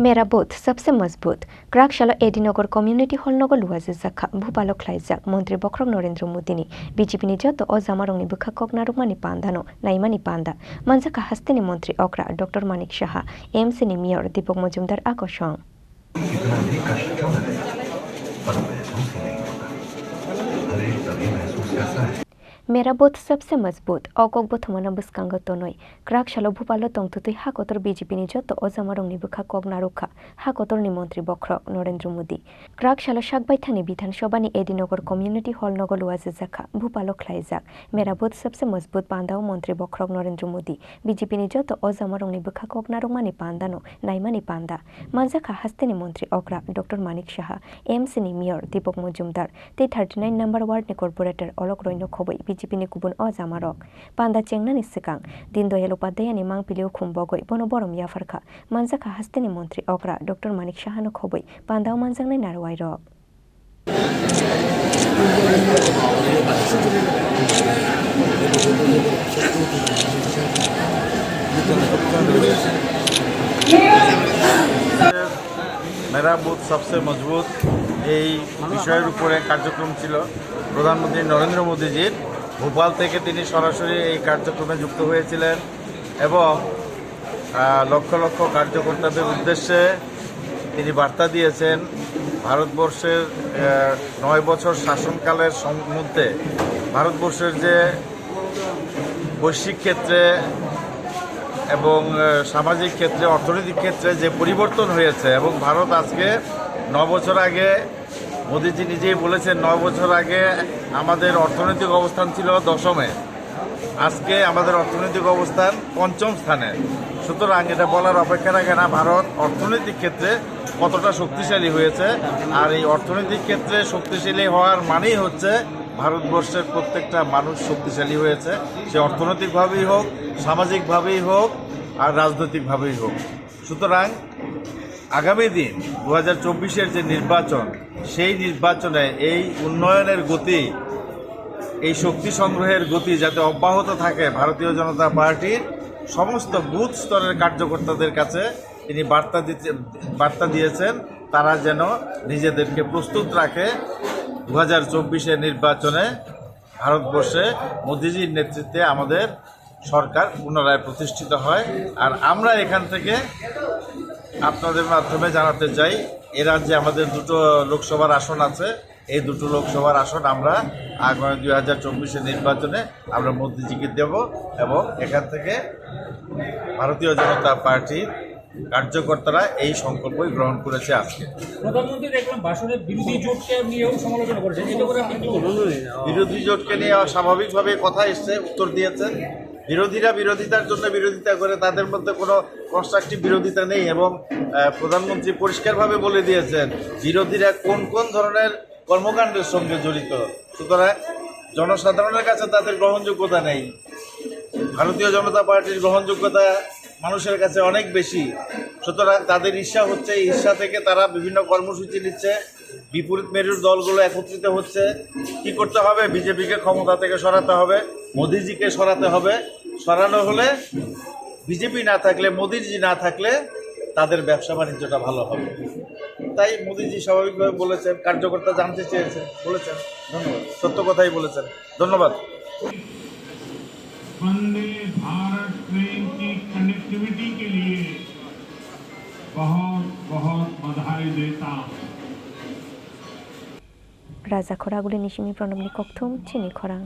मेरा बूथ सबसे मजबूत क्राकशाला एडीनगर कम्युनिटी हल नगर लुआजे जाखा भूपालो ख्लाइजाक मंत्री बख्रक नरेंद्र मोदीनी बीजेपीनि जत अजामारंनि बुखा ककनारुकमानि पान्दानो नाइमानि पान्दा मंजाखा हस्तेनि मंत्री अक्रा डॉक्टर मानिक शाह एमसीनि मेयर दीपक मजुमदार आकर्षण इतना भी कष्ट क्यों न दे, पर महसूस ही नहीं होता। हर एक तभी महसूस करता है। मेरा बूथ सबसे मजबूत अकक बथमना बुस्कांग तनय क्राकशाला भूपालो तंगतुतुई हाकतर बीजेपीनि जत अजामारंनि बुखा ककनारुखा हाकतरनि मंत्री बख्रक नरेंद्र मोदी क्राकशाला शाकबाइथानि विधानसभानि एडीनगर कम्युनिटी हल नगर लुआजे जाखा भूपालो ख्लाइजाक मेरा बूथ सबसे मजबूत पान्दाओ मंत्री बख्रक नरेंद्र मोदी बीजेपीनि जत अजामारंनि बुखा ककनारुकमानि पान्दानो नाइमानि पान्दा मंजाखा हस्तेनि मंत्री अक्रा डॉक्टर मानिक शाह एमसीनि मेयर दीपक मजुमदार 39 नम्बर वार्डनि कर्पोरेटर अलक रैनो खबै बीजेपीनि गुबुन अजामारक पान्दा चेंगनानि सिगां दीनदयाल उपाध्यायनि मांपिलिउ खुम्बगै बनो बरम याफारखा मंजाखा हस्तेनि मंत्री अक्रा डॉक्टर मानिक शाहनो खबै पान्दाव मानजांनाय नारवायरक मेरा बूथ सबसे मजबूत এই বিষয়ের উপরে কার্যক্রম ছিল প্রধানমন্ত্রী নরেন্দ্র মোদীজির ভোপাল থেকে তিনি সরাসরি এই কার্যক্রমে যুক্ত হয়েছিলেন এবং লক্ষ লক্ষ কার্যকর্তাদের উদ্দেশ্যে তিনি বার্তা দিয়েছেন ভারতবর্ষের 9 বছর শাসনকালের মধ্যে ভারতবর্ষের যে বৈশ্বিক ক্ষেত্রে এবং সামাজিক ক্ষেত্রে অর্থনৈতিক ক্ষেত্রে যে পরিবর্তন হয়েছে এবং ভারত আজকে 9 বছর আগে মোদীজি নিজেই বলেছেন 9 বছর আগে আমাদের অর্থনৈতিক অবস্থান ছিল 10মে আজকে আমাদের অর্থনৈতিক অবস্থান 5ম স্থানে সুতরাং এটা বলার অপেক্ষা রাখে না ভারত অর্থনৈতিক ক্ষেত্রে কতটা শক্তিশালী হয়েছে আর এই অর্থনৈতিক ক্ষেত্রে শক্তিশালী হওয়ার মানেই হচ্ছে ভারতবর্ষের প্রত্যেকটা মানুষ শক্তিশালী হয়েছে সে অর্থনৈতিকভাবেই হোক সামাজিকভাবেই হোক আর রাজনৈতিকভাবেই হোক সুতরাং আগামী দিন 2024-এর যে নির্বাচন সেই নির্বাচনে এই উন্নয়নের গতি এই শক্তি সংগ্রহের গতি যাতে অব্যাহত থাকে ভারতীয় জনতা পার্টির সমস্ত বুথ স্তরের কার্যকর্তাদের কাছে তিনি বার্তা দিয়েছেন তারা যেন নিজেদেরকে প্রস্তুত রাখে 2024-এর নির্বাচনে ভারতবর্ষে মোদিজির নেতৃত্বে আমাদের সরকার পুনরায় প্রতিষ্ঠিত হয় আর আমরা এখান থেকে আপনাদের মাধ্যমে জানাতে চাই এ রাজ্যে আমাদের দুটো লোকসভার আসন আছে এই দুটো লোকসভার আসন আমরা আগামী 2024-এর নির্বাচনে আমরা মোদিজিকে দেব এবং এখান থেকে ভারতীয় জনতা পার্টির কার্যকর্তারা এই সংকল্পই গ্রহণ করেছে আজকে প্রধানমন্ত্রী দেখলাম ভাষণে বিরোধী জোটকে নিয়েও সমালোচনা করেছেন এটা করে আপনি কি বলবেন বিরোধী জোটকে নিয়ে স্বাভাবিকভাবে কথা এসছে উত্তর দিয়েছেন বিরোধীরা বিরোধিতার জন্য বিরোধিতা করে তাদের মধ্যে কোনো কনস্ট্রাকটিভ বিরোধিতা নেই এবং প্রধানমন্ত্রী পরিষ্কারভাবে বলে দিয়েছেন বিরোধীরা কোন কোন ধরনের কর্মকাণ্ডের সঙ্গে জড়িত সুতরাং জনসাধারণের কাছে তাদের গ্রহণযোগ্যতা নেই ভারতীয় জনতা পার্টির গ্রহণযোগ্যতা মানুষের কাছে অনেক বেশি সুতরাং তাদের ঈর্ষা হচ্ছে এই ঈর্ষা থেকে তারা বিভিন্ন কর্মসূচি নিচ্ছে বিপরীত মেরুর দলগুলো একত্রিত হচ্ছে কি করতে হবে বিজেপিকে ক্ষমতা থেকে সরাতে হবে মোদিজিকে সরাতে হবে সরানো হলে বিজেপি না থাকলে মোদিজি না থাকলে তাদের ব্যবসা বাণিজ্যটা ভালো হবে তাই মোদিজি স্বাভাবিকভাবে বলেছেন কার্যকর্তা জানতে চেয়েছেন বলেছেন ধন্যবাদ সত্য কথাই বলেছেন ধন্যবাদ वंदे भारत ट्रेन की कनेक्टिविटी के लिए बहुत बहुत बधाई देता हूं राजा खरागुली निशिमी प्रणब निकथुम चिनी खरां